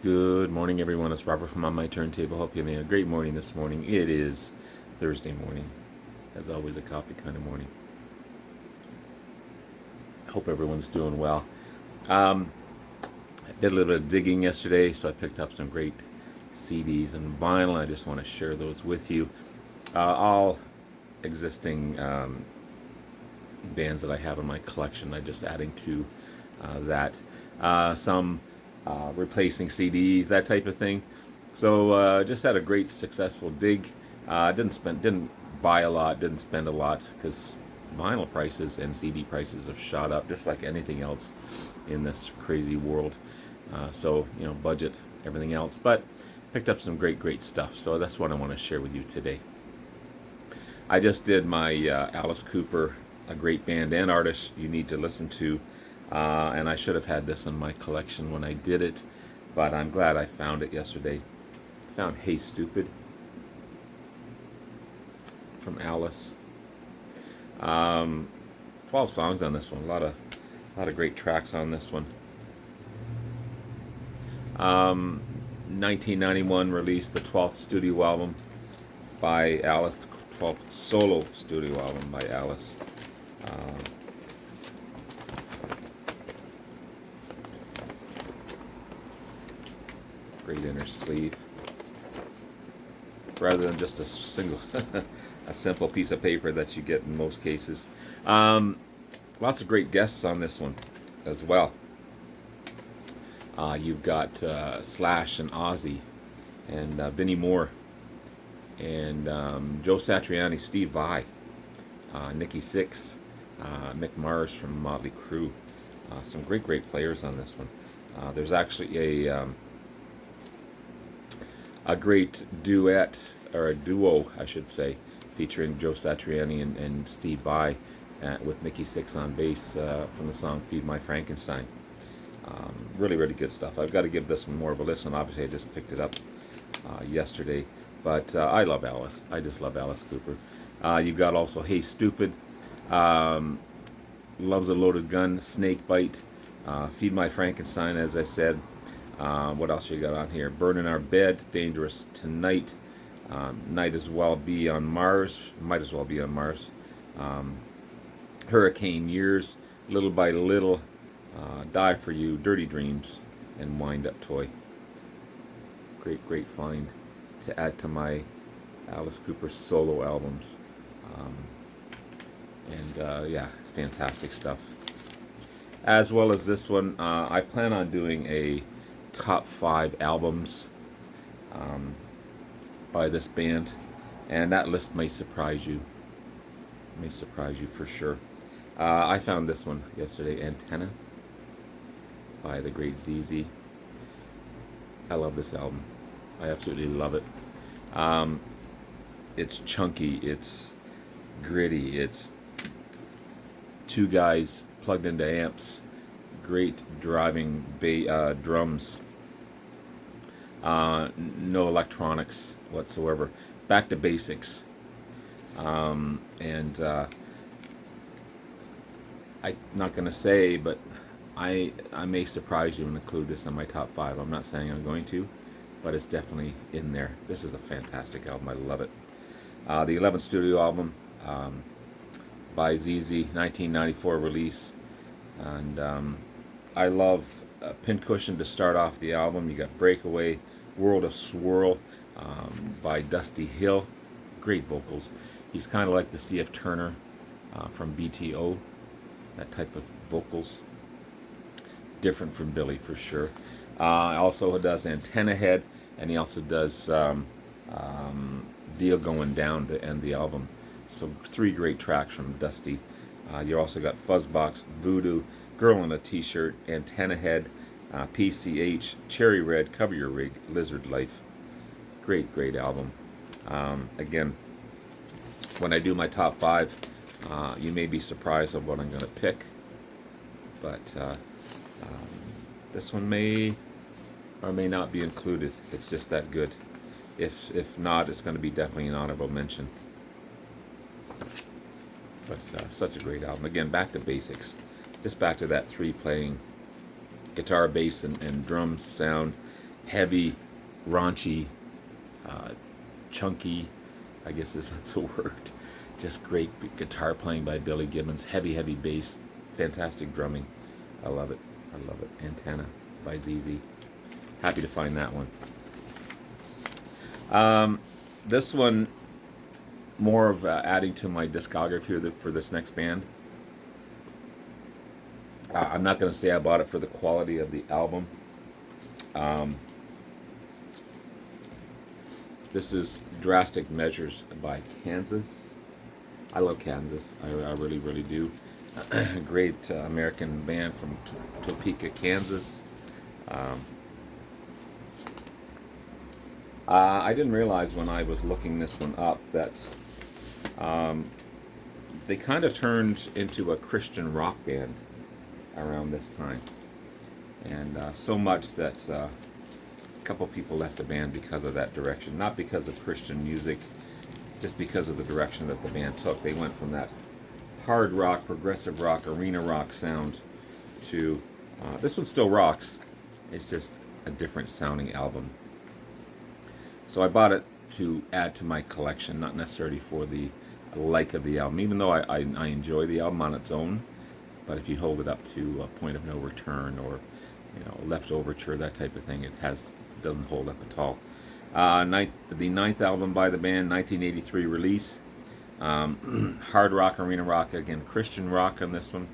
Good morning, everyone. It's Robert from On My Turntable. Hope you're having a great morning this morning. It is Thursday morning, as always, a coffee kind of morning. Hope everyone's doing well. Um, I did a little bit of digging yesterday, so I picked up some great CDs and vinyl. I just want to share those with you. All existing bands that I have in my collection. I'm just adding to that. Some replacing CDs, that type of thing. So just had a great successful dig. Didn't buy a lot, didn't spend a lot because vinyl prices and CD prices have shot up just like anything else in this crazy world. So budget, everything else, but picked up some great stuff. So that's what I want to share with you today. I just did my Alice Cooper, a great band and artist you need to listen to. And I should have had this in my collection when I did it, but I'm glad I found it yesterday. Found Hey Stupid from Alice. 12 songs on this one. A lot of great tracks on this one. 1991 released, the 12th studio album by Alice, the 12th solo studio album by Alice. Great inner sleeve, rather than just a single, a simple piece of paper that you get in most cases. Lots of great guests on this one as well. You've got Slash and Ozzy, and Vinnie Moore, and Joe Satriani, Steve Vai, Nikki Sixx, Mick Mars from Motley Crue. Some great players on this one. There's actually a great duet, or a duo, I should say, featuring Joe Satriani and Steve Vai, with Nikki Sixx on bass, from the song "Feed My Frankenstein." Really good stuff. I've got to give this one more of a listen. Obviously, I just picked it up yesterday, but I love Alice. I just love Alice Cooper. You've got also Hey Stupid, Loves a Loaded Gun, Snake Bite, Feed My Frankenstein, as I said. What else you got on here? Burn in Our Bed, Dangerous Tonight, Might As Well Be on Mars, Hurricane Years, Little by Little, Die For You, Dirty Dreams, and Wind Up Toy. Great find to add to my Alice Cooper solo albums. Yeah, fantastic stuff. As well as this one, I plan on doing a top 5 albums by this band, and that list may surprise you. For sure. I found this one yesterday, Antenna by the great ZZ. I love this album. I absolutely love it. It's chunky, it's gritty, it's two guys plugged into amps, great driving drums, no electronics whatsoever, back to basics. I'm not going to say, but I may surprise you and include this in my top 5. I'm not saying I'm going to, but it's definitely in there. This is a fantastic album. I love it. The 11th studio album by ZZ, 1994 release, and I love Pincushion to start off the album. You got Breakaway, World of Swirl, by Dusty Hill. Great vocals. He's kind of like the C.F. Turner from BTO, that type of vocals. Different from Billy for sure. Also does Antenna Head, and he also does Deal Going Down to end the album. So 3 great tracks from Dusty. You also got Fuzzbox, Voodoo, Girl in a T-Shirt, Antenna Head, PCH, Cherry Red, Cover Your Rig, Lizard Life. Great album. Again, when I do my top 5, you may be surprised of what I'm going to pick, but this one may or may not be included. It's just that good. If not, it's going to be definitely an honorable mention. But such a great album. Again, back to basics. Just back to that 3 playing guitar, bass, and drums sound. heavy, raunchy, uh, chunky, I guess if that's a word. Just great guitar playing by Billy Gibbons, heavy, heavy bass, fantastic drumming. I love it. I love it. Antenna by ZZ. Happy to find that one. This one, more of adding to my discography for this next band. I'm not going to say I bought it for the quality of the album. This is Drastic Measures by Kansas. I love Kansas. I really, really do. Great American band from Topeka, Kansas. I didn't realize when I was looking this one up that they kind of turned into a Christian rock band around this time. And so much that a couple people left the band because of that direction. Not because of Christian music, just because of the direction that the band took. They went from that hard rock, progressive rock, arena rock sound to this one still rocks. It's just a different sounding album. So I bought it to add to my collection, not necessarily for the like of the album, even though I enjoy the album on its own. But if you hold it up to a Point of No Return or Left Overture, that type of thing, it doesn't hold up at all. The ninth album by the band, 1983 release. Hard rock, arena rock, again Christian rock on this one.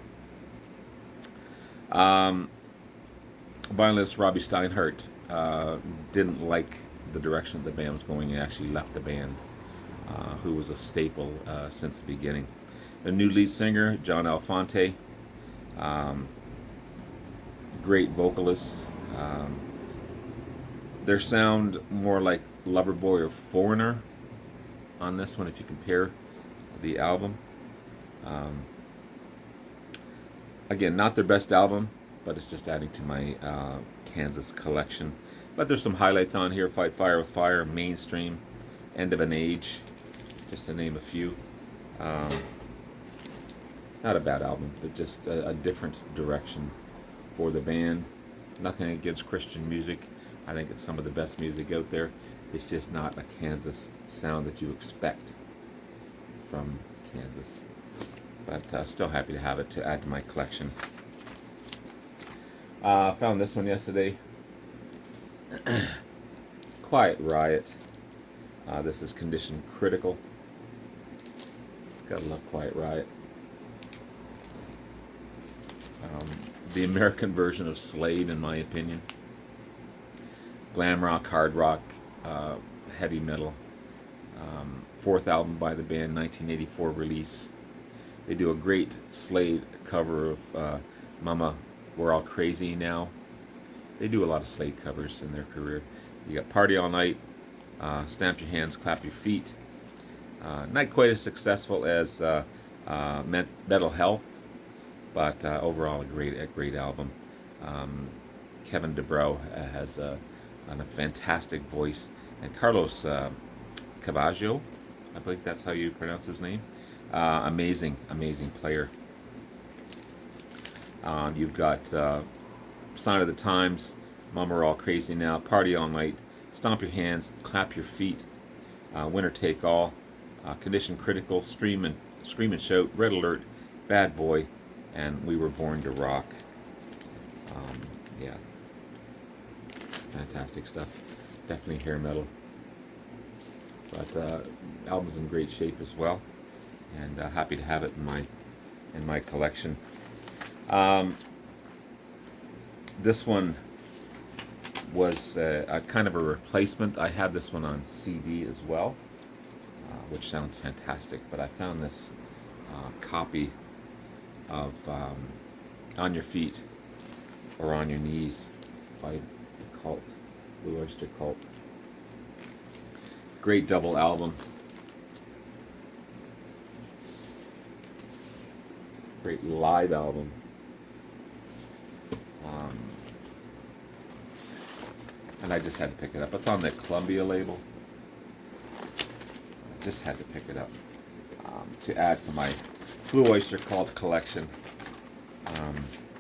Violinist Robbie Steinhardt didn't like the direction the band was going and actually left the band, who was a staple since the beginning. The new lead singer, John Alfonte, great vocalists. Their sound more like Loverboy or Foreigner on this one if you compare the album. Again, not their best album, but it's just adding to my Kansas collection. But there's some highlights on here: Fight Fire with Fire, Mainstream, End of an Age, just to name a few. Not a bad album, but just a different direction for the band. Nothing against Christian music. I think it's some of the best music out there. It's just not a Kansas sound that you expect from Kansas. But still happy to have it to add to my collection. Found this one yesterday. Quiet Riot. This is Condition Critical. Gotta love Quiet Riot. The American version of Slade, in my opinion. Glam rock, hard rock, heavy metal. Fourth album by the band, 1984 release. They do a great Slade cover of Mama, We're All Crazy Now. They do a lot of Slade covers in their career. You got Party All Night, Stamp Your Hands, Clap Your Feet. Not quite as successful as Mental Health, but overall a great album. Kevin DuBrow has a fantastic voice, and Carlos Cavaggio, I believe that's how you pronounce his name. Amazing player. You've got Sign of the Times, Mama We're All Crazy Now, Party All Night, Stomp Your Hands, Clap Your Feet, Winner Take All, Condition Critical, Scream and Shout, Red Alert, Bad Boy, and We Were Born to Rock. Yeah, fantastic stuff. Definitely hair metal, but album's in great shape as well, and happy to have it in my collection. This one was a kind of a replacement. I have this one on CD as well, which sounds fantastic, but I found this copy of On Your Feet or On Your Knees by Cult, Blue Oyster Cult. Great double album. Great live album. And I just had to pick it up. It's on the Columbia label. I just had to pick it up to add to my Blue Oyster Cult collection.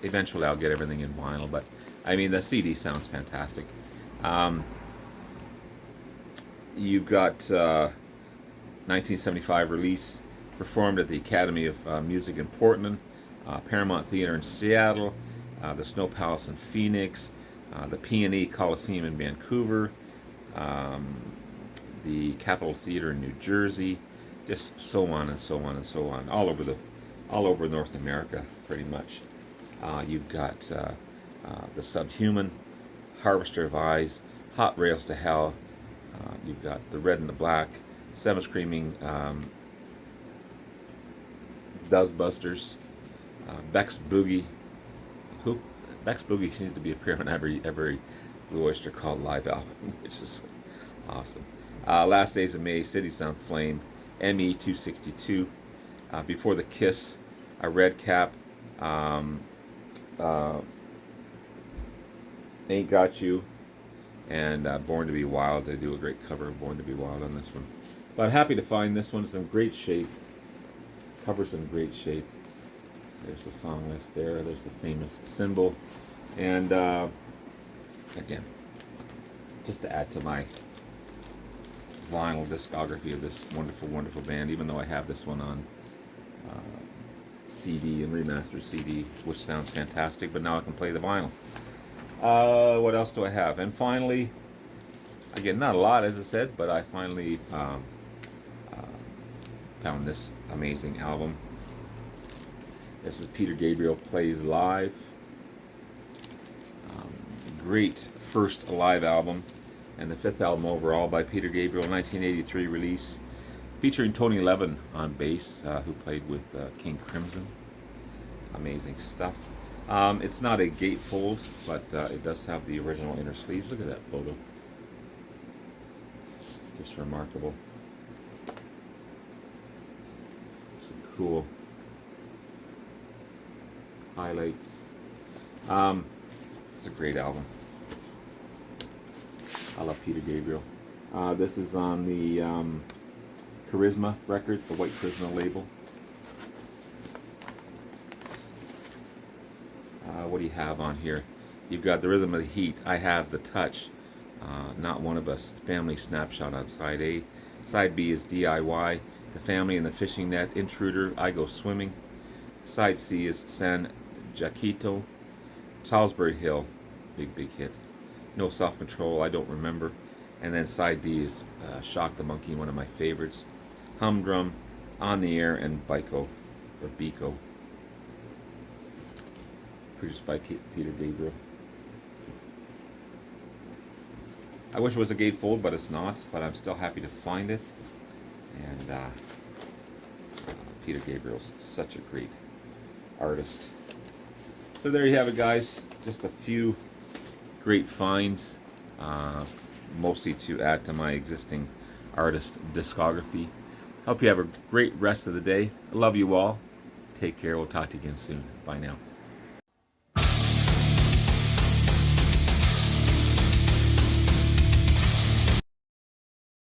Eventually I'll get everything in vinyl, but I mean the CD sounds fantastic. Um, you've got 1975 release, performed at the Academy of Music in Portland, Paramount Theater in Seattle, the Snow Palace in Phoenix, the P&E Coliseum in Vancouver, um, the Capitol Theater in New Jersey, just so on and so on and so on, all over North America, pretty much. You've got the Subhuman, Harvester of Eyes, Hot Rails to Hell. You've got the Red and the Black, Seven Screaming Dustbusters, Beck's Boogie. Beck's Boogie seems to be appearing on every Blue Oyster Cult live album, which is awesome. Last Days of May, Cities on Flame, ME 262, Before the Kiss, a Red Cap, Ain't Got You, and Born to Be Wild. They do a great cover of Born to Be Wild on this one. But I'm happy to find this one. It's in great shape. Cover's in great shape. There's the song list there. There's the famous symbol. And again, just to add to my vinyl discography of this wonderful, wonderful band, even though I have this one on CD and remastered CD, which sounds fantastic, but now I can play the vinyl. What else do I have? And finally, again, not a lot, as I said, but I finally found this amazing album. This is Peter Gabriel Plays Live. Great first live album, and the fifth album overall by Peter Gabriel, 1983 release, featuring Tony Levin on bass, who played with King Crimson. Amazing stuff. It's not a gatefold, but it does have the original inner sleeves. Look at that photo. Just remarkable. Some cool highlights. It's a great album. I love Peter Gabriel. This is on the Charisma Records, the White Charisma label. What do you have on here? You've got The Rhythm of the Heat, I Have the Touch, Not One of Us, Family Snapshot on side A. Side B is DIY, The Family and the Fishing Net, Intruder, I Go Swimming. Side C is San Jacinto, Salisbury Hill, big hit. No Self-Control, I Don't Remember. And then side D is Shock the Monkey, one of my favorites. Humdrum, On the Air, and Biko, or Biko. Produced by Peter Gabriel. I wish it was a gatefold, but it's not. But I'm still happy to find it. And Peter Gabriel's such a great artist. So there you have it, guys. Just a few great finds, mostly to add to my existing artist discography. Hope you have a great rest of the day. I love you all. Take care. We'll talk to you again soon. Bye now.